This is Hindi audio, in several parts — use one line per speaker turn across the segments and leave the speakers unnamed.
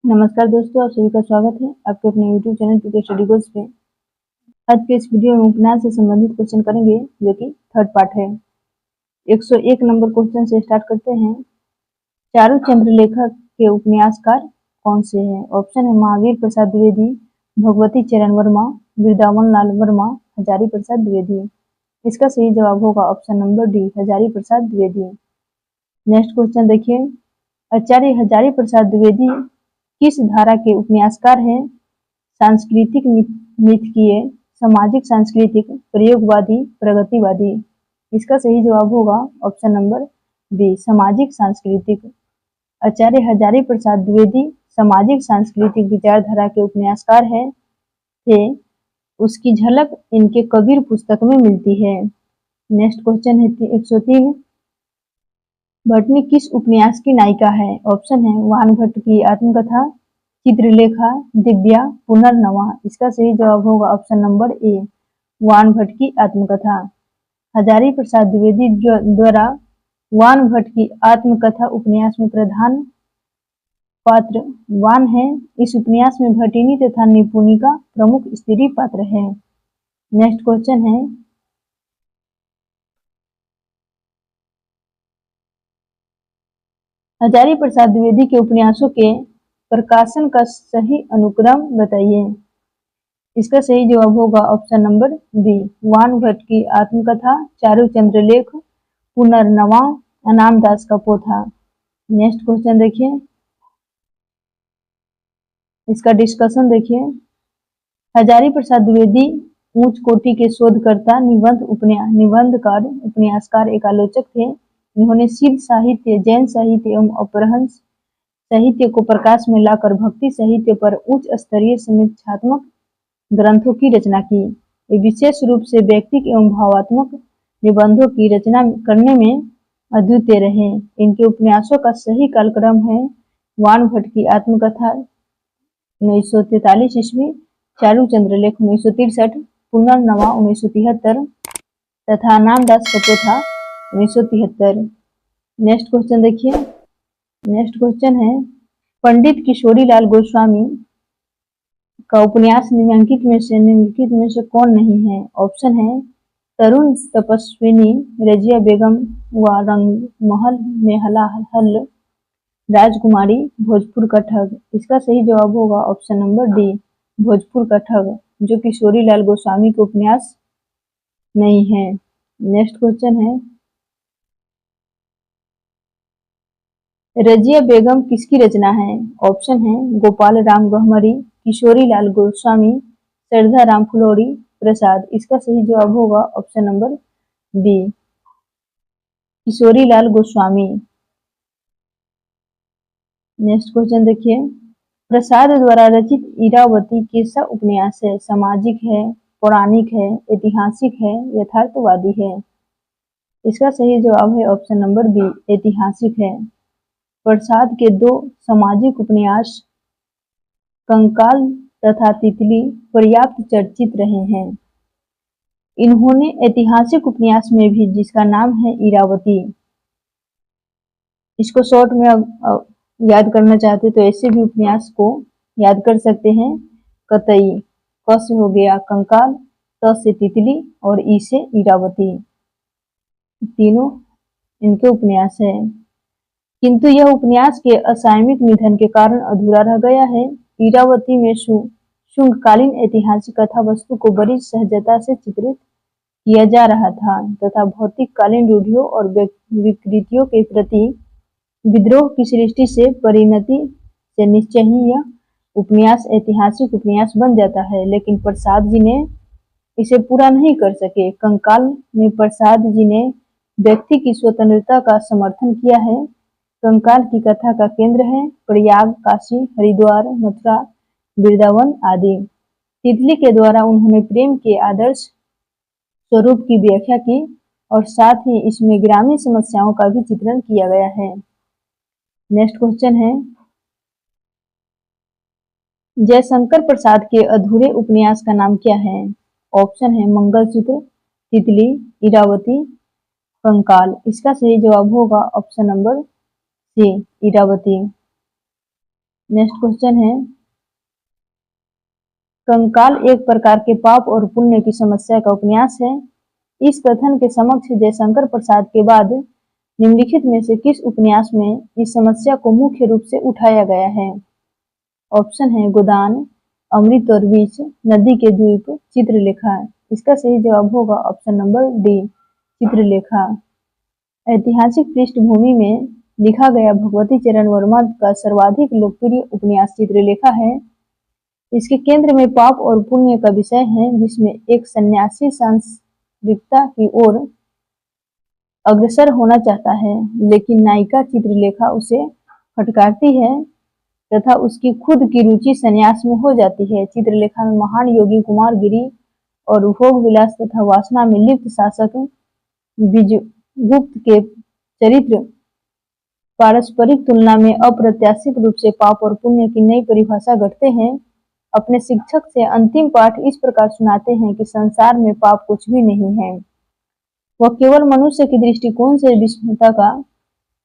नमस्कार दोस्तों, आप सभी का स्वागत है आपके अपने YouTube channel PK study goals पे। आज के इस वीडियो में उपन्यास से संबंधित क्वेश्चन करेंगे जो कि थर्ड पार्ट है। 101 नंबर क्वेश्चन से स्टार्ट करते हैं। चारुचंद्र लेखक के उपन्यासकार कौन से हैं? ऑप्शन है महावीर प्रसाद द्विवेदी, भगवती चरण वर्मा, वृंदावन लाल वर्मा, हजारी प्रसाद द्विवेदी। इसका सही जवाब होगा option number D, Hazari Prasad Dwivedi. Next question देखिए, आचार्य हजारी प्रसाद द्विवेदी किस धारा के उपन्यासकार हैं? सांस्कृतिक मिथकीय, सामाजिक सांस्कृतिक, प्रयोगवादी, प्रगतिवादी। इसका सही जवाब होगा ऑप्शन नंबर बी, सामाजिक सांस्कृतिक। आचार्य हजारी प्रसाद द्विवेदी सामाजिक सांस्कृतिक विचारधारा के उपन्यासकार थे। उसकी झलक इनके कबीर पुस्तक में मिलती है। नेक्स्ट क्वेश्चन है 103। भटनी किस उपन्यास की नायिका है? ऑप्शन है वान भट्ट की आत्मकथा, चित्रलेखा, दिव्या, पुनर्नवा। इसका सही जवाब होगा ऑप्शन नंबर ए, वान भट्ट की आत्मकथा। हजारी प्रसाद द्विवेदी द्वारा वान भट्ट की आत्मकथा उपन्यास में प्रधान पात्र वान है। इस उपन्यास में भटिनी तथा निपुणिका प्रमुख स्त्री पात्र है। नेक्स्ट क्वेश्चन है हजारी प्रसाद द्विवेदी के उपन्यासों के प्रकाशन का सही अनुक्रम बताइए। इसका सही जवाब होगा ऑप्शन नंबर बी, वान भट्ट की आत्मकथा, चारुचंद्र लेख, पुनर्नवा, अनाम दास का पोथा। नेक्स्ट क्वेश्चन देखिए, इसका डिस्कशन देखिए। हजारी प्रसाद द्विवेदी उच्च कोटि के शोधकर्ता, निबंधकार, उपन्यासकार, एक आलोचक थे। इन्होंने सिद्ध साहित्य, जैन साहित्य एवं अपभ्रंश साहित्य को प्रकाश में लाकर भक्ति साहित्य पर उच्च स्तरीय समीक्षात्मक ग्रंथों की रचना की। ये विशेष रूप से व्यक्तिक एवं भावात्मक निबंधों की रचना करने में अद्वितीय रहे। इनके उपन्यासों का सही कालक्रम है वान भट्ट की आत्मकथा 1943 ईस्वी, चारुचंद्र लेख 1963, पुनर्नवा 1973 तथा अनाम दास का पोथा 1973। नेक्स्ट क्वेश्चन देखिए। नेक्स्ट क्वेश्चन है पंडित किशोरी लाल गोस्वामी का उपन्यास निम्नलिखित में से कौन नहीं है? ऑप्शन है तरुण तपस्विनी, रजिया बेगम व रंगमहल में हलाहल, राजकुमारी, भोजपुर का ठग। इसका सही जवाब होगा ऑप्शन नंबर डी, भोजपुर का ठग, जो किशोरी लाल गोस्वामी के उपन्यास नहीं है। नेक्स्ट क्वेश्चन है रजिया बेगम किसकी रचना है? ऑप्शन है गोपाल राम गहमरी, किशोरी लाल गोस्वामी, श्रद्धा राम फुलोरी प्रसाद। इसका सही जवाब होगा option number B, Kishori Lal Goswami. Next question देखिए, प्रसाद द्वारा रचित इरावती कैसा उपन्यास है? सामाजिक है, पौराणिक है, ऐतिहासिक है, यथार्थवादी है। इसका सही जवाब है ऑप्शन नंबर बी, ऐतिहासिक है। प्रसाद के दो सामाजिक उपन्यास कंकाल तथा तितली पर्याप्त चर्चित रहे हैं। इन्होंने ऐतिहासिक उपन्यास में भी, जिसका नाम है इरावती, इसको शॉर्ट में याद करना चाहते तो ऐसे भी उपन्यास को याद कर सकते हैं। कतई, क से हो गया कंकाल, त से तितली और ई से इरावती, तीनों इनके उपन्यास है। किंतु यह उपन्यास के असामयिक निधन के कारण अधूरा रह गया है। इरावती में शुंगकालीन ऐतिहासिक कथा वस्तु को बड़ी सहजता से चित्रित किया जा रहा था तथा भौतिक कालीन रूढ़ियों और विकृतियों के प्रति विद्रोह की सृष्टि से परिणति से निश्चय ही यह उपन्यास ऐतिहासिक उपन्यास बन जाता है। लेकिन प्रसाद जी ने इसे पूरा नहीं कर सके। कंकाल में प्रसाद जी ने व्यक्ति की स्वतंत्रता का समर्थन किया है। कंकाल की कथा का केंद्र है प्रयाग, काशी, हरिद्वार, मथुरा, वृंदावन आदि। तितली के द्वारा उन्होंने प्रेम के आदर्श स्वरूप की व्याख्या की और साथ ही इसमें ग्रामीण समस्याओं का भी चित्रण किया गया है। नेक्स्ट क्वेश्चन है जयशंकर प्रसाद के अधूरे उपन्यास का नाम क्या है? ऑप्शन है मंगलसूत्र, तितली, इरावती, कंकाल। इसका सही जवाब होगा option number C, Irawati. Next question है, कंकाल एक प्रकार के पाप और पुण्य की समस्या का उपन्यास है। इस कथन के समक्ष जयशंकर प्रसाद के बाद निम्नलिखित में से किस उपन्यास में इस समस्या को मुख्य रूप से उठाया गया है? ऑप्शन है गोदान, अमृत और विष, नदी के द्वीप, चित्रलेखा। इसका सही जवाब होगा ऑप्शन नंबर डी, चित्रलेखा। ऐतिहासिक पृष्ठभूमि में लिखा गया भगवती चरण वर्मा का सर्वाधिक लोकप्रिय उपन्यास चित्रलेखा है। इसके केंद्र में पाप और पुण्य का विषय है, जिसमें एक सन्यासी सांसारिकता की ओर अग्रसर होना चाहता है, लेकिन नायिका चित्रलेखा उसे फटकारती है तथा उसकी खुद की रुचि संन्यास में हो जाती है। चित्रलेखा में महान योगी कुमार गिरी और भोग विलास तथा वासना में लिप्त शासक विजयगुप्त के चरित्र पारस्परिक तुलना में अप्रत्याशित रूप से पाप और पुण्य की नई परिभाषा गढ़ते हैं। अपने शिक्षक से अंतिम पाठ इस प्रकार सुनाते हैं कि संसार में पाप कुछ भी नहीं है, वह केवल मनुष्य के दृष्टिकोण से विषमता का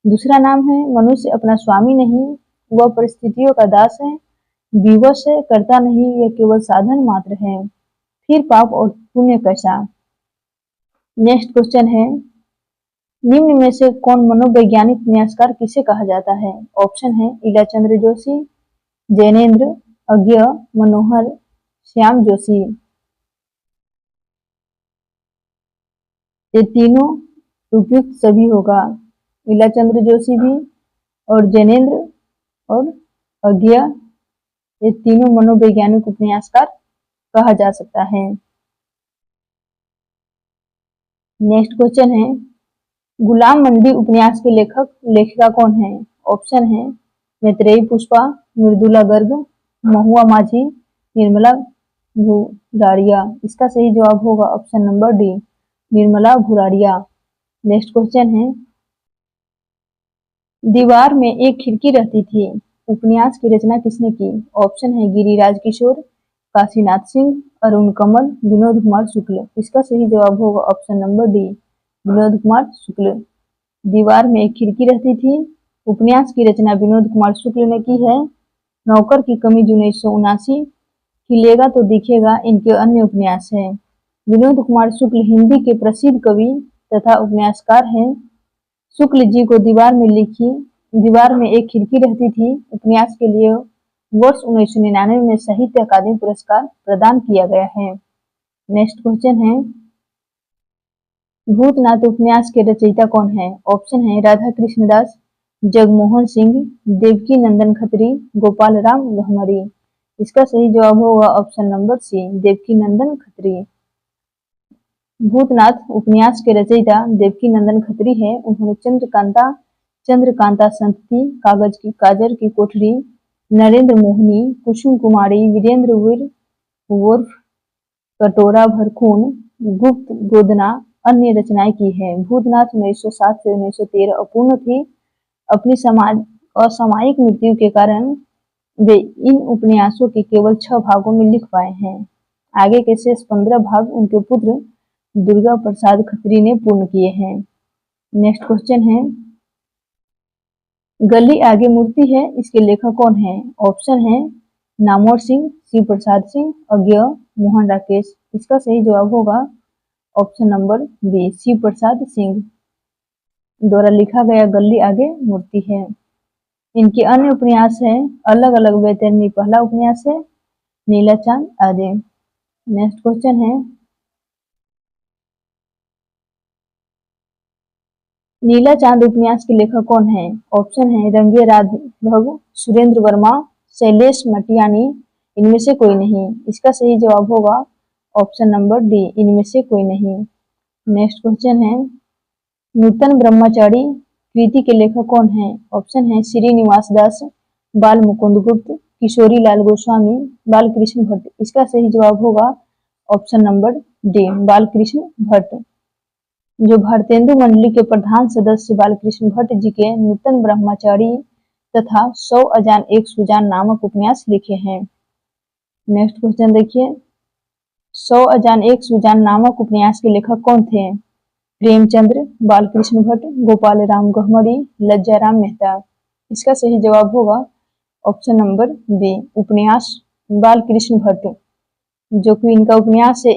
दूसरा नाम है। मनुष्य अपना स्वामी नहीं, वह परिस्थितियों का दास है, विवश है, करता नहीं, यह केवल साधन मात्र है। फिर पाप और पुण्य कैसा? नेक्स्ट क्वेश्चन है, निम्न में से कौन मनोवैज्ञानिक उपन्यासकार किसे कहा जाता है? ऑप्शन है इलाचंद्र जोशी, जैनेन्द्र, अज्ञ, मनोहर, श्याम जोशी। ये तीनों उपयुक्त सभी होगा, इलाचंद्र जोशी भी और जैनेन्द्र और अज्ञ, ये तीनों मनोवैज्ञानिक उपन्यासकार कहा जा सकता है। नेक्स्ट क्वेश्चन है, गुलाम मंडी उपन्यास के लेखक लेखिका कौन है? ऑप्शन है मैत्रेयी पुष्पा, मृदुला गर्ग, महुआ माझी, निर्मला भुराड़िया। इसका सही जवाब होगा option number D, Nirmala Bhuradia. Next question है, दीवार में एक खिड़की रहती थी उपन्यास की रचना किसने की? ऑप्शन है गिरिराज किशोर, काशीनाथ सिंह, अरुण कमल, विनोद कुमार शुक्ल। इसका सही जवाब होगा option number D, Vinod Kumar Shukla. दीवार में एक खिड़की रहती थी उपन्यास की रचना विनोद कुमार शुक्ल ने की है। नौकर की कमीज 1979, खिलेगा तो दिखेगा इनके अन्य उपन्यास हैं। विनोद कुमार शुक्ल हिंदी के प्रसिद्ध कवि तथा उपन्यासकार हैं। शुक्ल जी को दीवार में एक खिड़की रहती थी उपन्यास के लिए वर्ष 1999 में साहित्य अकादमी पुरस्कार प्रदान किया गया है। नेक्स्ट क्वेश्चन है, भूतनाथ उपन्यास के रचयिता कौन है? ऑप्शन है राधा कृष्णदास, जगमोहन सिंह, देवकी नंदन खत्री, गोपाल राम गहमरी। इसका सही जवाब होगा ऑप्शन नंबर सी, देवकी नंदन खत्री। भूतनाथ उपन्यास के रचयिता देवकी नंदन खत्री है। उन्होंने चंद्रकांता संतति, काजर की कोठरी, नरेंद्र मोहिनी, कुसुम कुमारी, वीरेंद्र वीर उर्फ कटोरा भर खून, गुप्त गोदना अन्य रचनाएं की है। भूतनाथ 1907 से 1913 अपूर्ण थी। अपनी असामयिक मृत्यु के कारण वे इन उपन्यासों के केवल 6 भागों में लिख पाए हैं। आगे के शेष 15 भाग उनके पुत्र दुर्गा प्रसाद खत्री ने पूर्ण किए हैं। नेक्स्ट क्वेश्चन है, गली आगे मूर्ति है, इसके लेखक कौन है? ऑप्शन है नामोर सिंह, शिव प्रसाद सिंह, अज्ञ, मोहन राकेश। इसका सही जवाब होगा option number B, Shiv Prasad Singh द्वारा लिखा गया गली आगे मूर्ति है। इनके अन्य उपन्यास हैं अलग अलग वैतरणी पहला उपन्यास है, नीला चांद आदि। नेक्स्ट क्वेश्चन है, नीला चांद उपन्यास के लेखक कौन है? ऑप्शन है रंगे राघव, सुरेंद्र वर्मा, शैलेश मटियानी, इनमें से कोई नहीं। इसका सही जवाब होगा ऑप्शन नंबर डी, इनमें से कोई नहीं। नेक्स्ट क्वेश्चन है, नूतन ब्रह्मचारी कृति के लेखक कौन है? ऑप्शन है श्रीनिवास दास, बाल मुकुंद गुप्त, किशोरी लाल गोस्वामी, बालकृष्ण भट्ट। इसका सही जवाब होगा option number D, Balkrishna Bhatt. जो भारतेंदु मंडली के प्रधान सदस्य बालकृष्ण भट्ट जी के नूतन ब्रह्मचारी तथा 100 अजान एक सुजान नामक उपन्यास लिखे हैं। नेक्स्ट क्वेश्चन देखिए, 100 अजान एक सुजान नामक उपन्यास के लेखक कौन थे? प्रेमचंद्र, बालकृष्ण भट्ट, गोपाल राम गहमरी, लज्जाराम मेहता। इसका सही जवाब होगा ऑप्शन नंबर बी उपन्यास बाल कृष्ण भट्ट, जो कि इनका उपन्यास है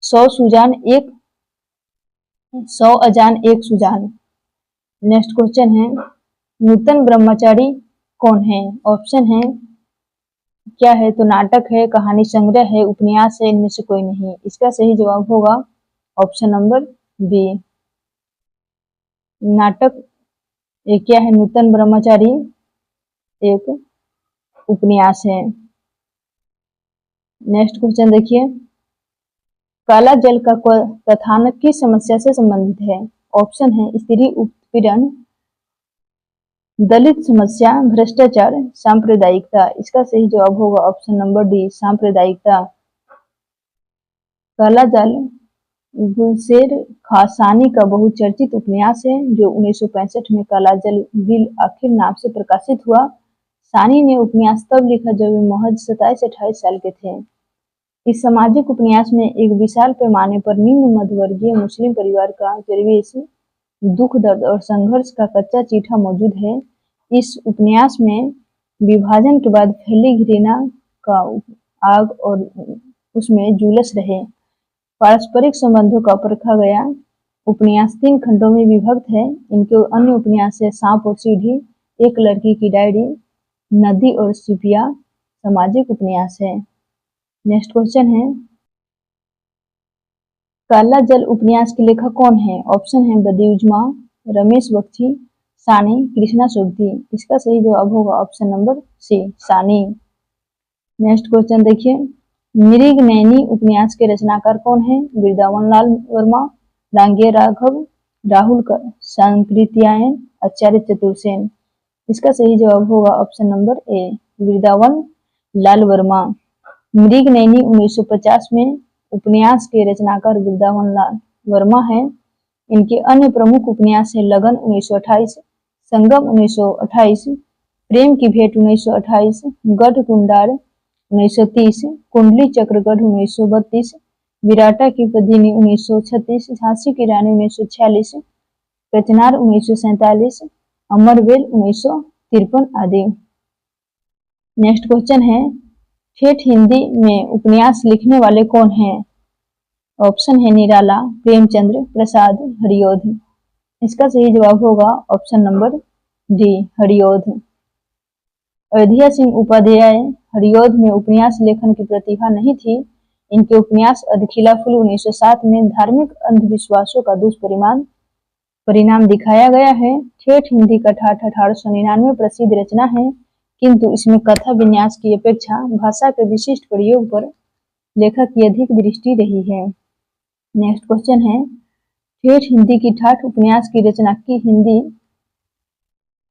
100 अजान एक सुजान। नेक्स्ट क्वेश्चन है नूतन ब्रह्मचारी कौन है? ऑप्शन है क्या है? तो नाटक है, कहानी संग्रह है, उपन्यास है, इनमें से कोई नहीं। इसका सही जवाब होगा ऑप्शन नंबर बी नाटक। ये क्या है? नूतन ब्रह्मचारी एक उपन्यास है। नेक्स्ट क्वेश्चन देखिए काला जल का कथानक किस समस्या से संबंधित है? ऑप्शन है स्त्री उत्पीड़न, दलित समस्या, भ्रष्टाचार, सांप्रदायिकता। इसका सही जवाब होगा ऑप्शन नंबर डी सांप्रदायिकता। काला जल गुलशेर खासानी का बहुचर्चित उपन्यास है जो 1965 में काला जल बिल आखिर नाम से प्रकाशित हुआ। सानी ने उपन्यास तब लिखा जब वे महज 27-28 साल के थे। इस सामाजिक उपन्यास में एक विशाल पैमाने पर निम्न मध्यवर्गीय मुस्लिम परिवार का परिवेश, दुख, दर्द और संघर्ष का कच्चा चिट्ठा मौजूद है। इस उपन्यास में विभाजन के बाद फैली घृणा का आग और उसमें जुलस रहे पारस्परिक संबंधों का परखा गया। उपन्यास 3 खंडों में विभक्त है। इनके अन्य उपन्यास है सांप और सीढ़ी, एक लड़की की डायरी, नदी और सिपिया सामाजिक उपन्यास है। नेक्स्ट क्वेश्चन है काला जल उपन्यास के लेखक कौन है? ऑप्शन है बदियुजमा, रमेश बख्शी, सानी, कृष्णा सोबती। इसका सही जवाब होगा ऑप्शन नंबर सी सानी। नेक्स्ट क्वेश्चन देखिए मृग नैनी उपन्यास के रचनाकार कौन है? वृंदावन लाल वर्मा, डांगिया राघव, राहुल संकृत्यायन, आचार्य चतुर्सेन। इसका सही जवाब होगा option number A Vrindavan Lal Verma. मृग नैनी 1950 में उपन्यास के रचनाकार वृंदावन लाल वर्मा है। इनके अन्य प्रमुख उपन्यास है लगन 1928, संगम 1928, प्रेम की भेंट 1928, गढ़ कुंडार 1930, कुंडली चक्रगढ़ 1932, विराटा की पद्मिनी 1936, झांसी की रानी 1946, कचनार 1947, अमरवेल 1953 आदि। नेक्स्ट क्वेश्चन है ठेठ हिंदी में उपन्यास लिखने वाले कौन हैं? ऑप्शन है निराला, प्रेमचंद्र, प्रसाद, हरिओध। इसका सही जवाब होगा option number D Hariaudh. Ayodhya Singh Upadhyay Hariaudh में उपन्यास लेखन की प्रतिभा नहीं थी। इनके उपन्यास अधखिला फूल 1907 में धार्मिक अंधविश्वासों का दुष्परिणाम दिखाया गया है। ठेठ हिंदी का ठाठ 1899 प्रसिद्ध रचना है, किंतु इसमें कथा विन्यास की अपेक्षा भाषा के विशिष्ट प्रयोग पर लेखक की अधिक दृष्टि रही है। नेक्स्ट क्वेश्चन है ठेठ हिंदी की ठाठ उपन्यास की रचना की हिंदी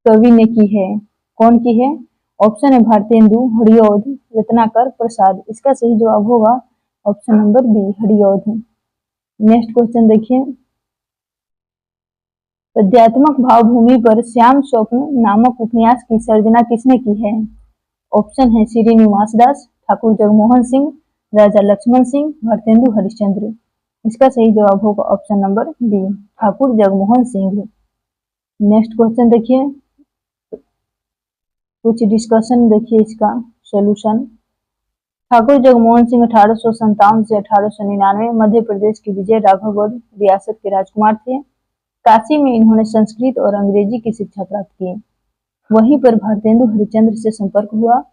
कवि ने की है? कौन की है? ऑप्शन है भारतेंदु, हरिओध, रत्नाकर, प्रसाद। इसका सही जवाब होगा option number B Hariaudh. Next question देखिए पद्यात्मक भावभूमि पर श्याम स्वप्न नामक उपन्यास की सर्जना किसने की है? ऑप्शन है श्रीनिवास दास, ठाकुर जगमोहन सिंह, राजा लक्ष्मण सिंह, भारतेंदु हरिश्चंद्र। इसका सही जवाब होगा option number B Thakur Jagmohan Singh. Next question देखिए कुछ डिस्कशन देखिए इसका सॉल्यूशन। ठाकुर जगमोहन सिंह 1857 से 1899 मध्य प्रदेश के विजय राघवगढ़ रियासत के राजकुमार थे। काशी में इन्होंने संस्कृत और अंग्रेजी की शिक्षा प्राप्त की। वहीं पर भारतेंदु हरिश्चंद्र से संपर्क हुआ।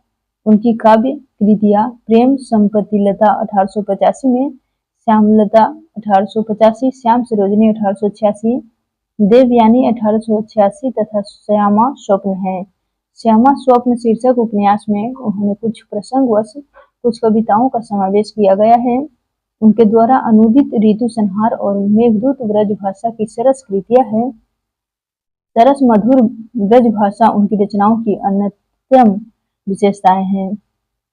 उनकी काव्य कृतियां प्रेम संपत्तिलता 1885 में, श्यामलता 1885, श्याम सरोजनी 1886, देवयानी 1886 तथा श्यामा स्वप्न है। श्यामा स्वप्न शीर्षक उपन्यास में उन्होंने कुछ प्रसंगवश कुछ कविताओं का समावेश किया गया है। उनके द्वारा अनुदित ऋतु संहार और मेघदूत ब्रज भाषा की सरस कृतियां है। सरस मधुर ब्रज भाषा उनकी रचनाओं की अन्यतम विशेषताएं हैं।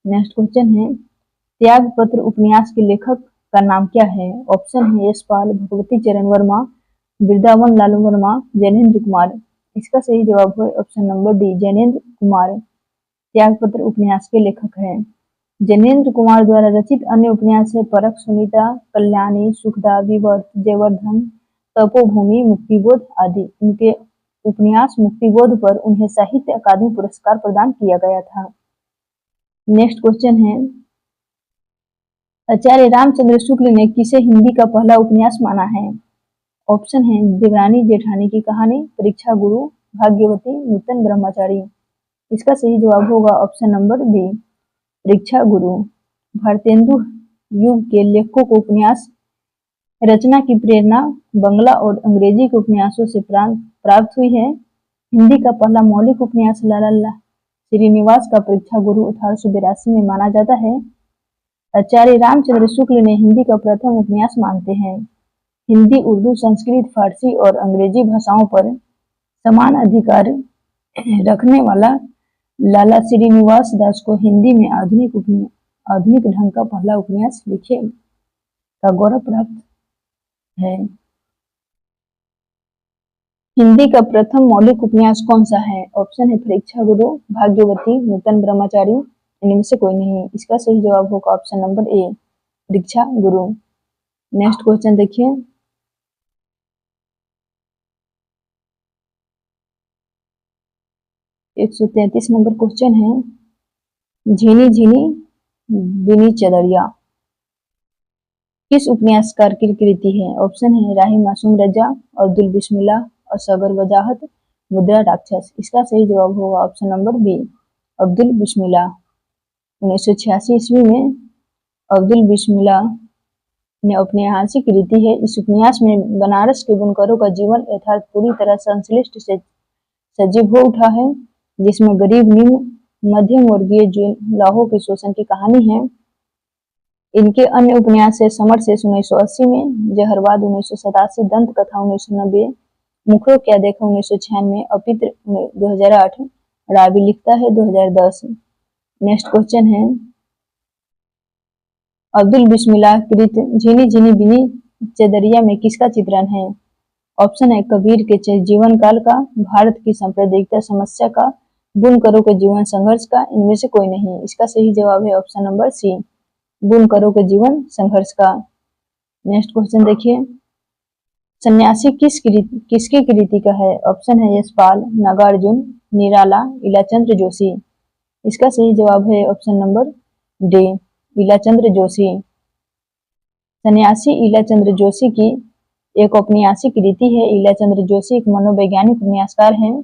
नेक्स्ट क्वेश्चन है त्यागपत्र उपन्यास के लेखक का नाम क्या है? ऑप्शन है यशपाल, भगवती चरण वर्मा, वृंदावन लाल वर्मा, जैनेन्द्र कुमार। इसका सही जवाब है option number D Jainendra Kumar त्यागपत्र उपन्यास के लेखक हैं। जैनेन्द्र कुमार द्वारा रचित अन्य उपन्यास है परख, सुनीता, कल्याणी, सुखदा, विवर्त, जयवर्धन, तपोभूमि, मुक्तिबोध आदि। इनके उपन्यास मुक्तिबोध पर उन्हें साहित्य अकादमी पुरस्कार प्रदान किया गया था। नेक्स्ट क्वेश्चन है, आचार्य रामचंद्र शुक्ल ने किसे हिंदी का पहला उपन्यास माना है? ऑप्शन है देवरानी जेठानी की कहानी, परीक्षा गुरु, भाग्यवती, नूतन ब्रह्मचारी। इसका सही जवाब होगा ऑप्शन नंबर बी, परीक्षा गुरु। भारतेंदु युग के लेखकों को उपन्यास रचना की प्रेरणा बंगला और अंग्रेजी के उपन्यासों से प्राप्त हुई है। हिंदी का पहला मौलिक उपन्यास लाला श्रीनिवास का परीक्षा गुरु 1882 में माना जाता है। आचार्य रामचंद्र शुक्ल ने हिंदी का प्रथम उपन्यास मानते हैं। हिंदी, उर्दू, संस्कृत, फारसी और अंग्रेजी भाषाओं पर समान अधिकार रखने वाला लाला श्रीनिवास दास को हिंदी में आधुनिक ढंग का पहला उपन्यास लिखे का गौरव प्राप्त है। हिंदी का प्रथम मौलिक उपन्यास कौन सा है? ऑप्शन है परीक्षा गुरु, भाग्यवती, नूतन ब्रह्मचारी। इनमें से कोई नहीं। इसका सही जवाब होगा ऑप्शन नंबर ए, परीक्षा गुरु। नेक्स्ट क्वेश्चन देखिए, एक 133 नंबर क्वेश्चन है, झीनी झीनी बिनी चदरिया किस उपन्यासकार की कृति है? ऑप्शन है राही मासूम रजा, अब्दुल बिस्मिल्लाह, असगर वजाहत, मुद्रा राक्षस। इसका सही जवाब होगा ऑप्शन नंबर बी, अब्दुल बिस्मिल्लाह। 1986 ईस्वी में अब्दुल बिस्मिल्लाह ने औपन्यासिक कृति है। इस उपन्यास में बनारस के बुनकरों का जीवन यथार्थ पूरी तरह संश्लिष्ट से सजीव हो उठा है, जिसमें गरीब, निम्न, मध्यम वर्गीय जुलाहों के शोषण की कहानी है। इनके अन्य उपन्यास है समरशेष 1980 में, जहरवाद 1987, दंत कथा 1990, मुखरों क्या देखा 1996, अपित्र 2008, रावी लिखता है 2010। नेक्स्ट क्वेश्चन है, अब्दुल बिस्मिल्लाह कृत झीनी झीनी बिनी चदरिया में किसका चित्रण है? ऑप्शन है कबीर के जीवन काल का, भारत की सांप्रदायिकता समस्या का, बुनकरों के जीवन संघर्ष का। इनमें से कोई नहीं। इसका सही जवाब है ऑप्शन नंबर सी, बुनकरों के जीवन संघर्ष का। नेक्स्ट क्वेश्चन देखिए, सन्यासी किसकी कृति का है? ऑप्शन है यशपाल, नागार्जुन, निराला, इलाचंद्र जोशी। इसका सही जवाब है option number D, Ilachandra Joshi. सन्यासी इलाचंद्र जोशी की एक औपन्यासिक कृति है। इलाचंद्र जोशी एक मनोवैज्ञानिक उपन्यासकार हैं।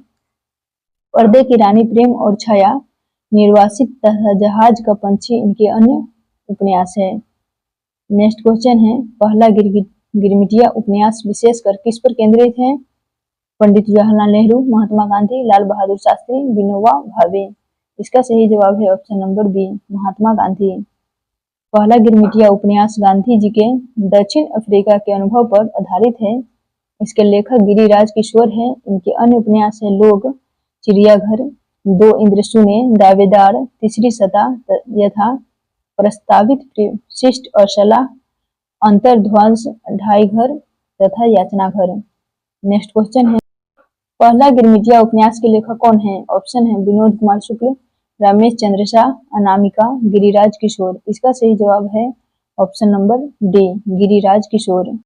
पर्दे की रानी, प्रेम और छाया, निर्वासित तथा जहाज का पंछी इनके अन्य उपन्यास है। नेक्स्ट क्वेश्चन है, पहला गिरमिटिया उपन्यास विशेषकर किस पर केंद्रित है? पंडित जवाहरलाल नेहरू, महात्मा गांधी, लाल बहादुर शास्त्री, विनोबा भावे। इसका सही जवाब है option number B, Mahatma Gandhi. पहला गिरमिटिया उपन्यास गांधी जी के दक्षिण अफ्रीका के अनुभव पर आधारित है। इसके लेखक गिरिराज किशोर हैं। इनके अन्य उपन्यास है लोग, चिड़ियाघर, दो इंद्रशूने, दावेदार, तीसरी सतह यथा प्रस्तावित शिष्ट और सलाह, अंतर्ध्वंस, ढाई घर तथा याचना घर। नेक्स्ट क्वेश्चन है, पहला गिरमिटिया उपन्यास के लेखक कौन है? ऑप्शन है विनोद कुमार शुक्ल, रमेश चंद्र शाह, अनामिका, गिरिराज किशोर। इसका सही जवाब है option number D, Giriraj Kishore.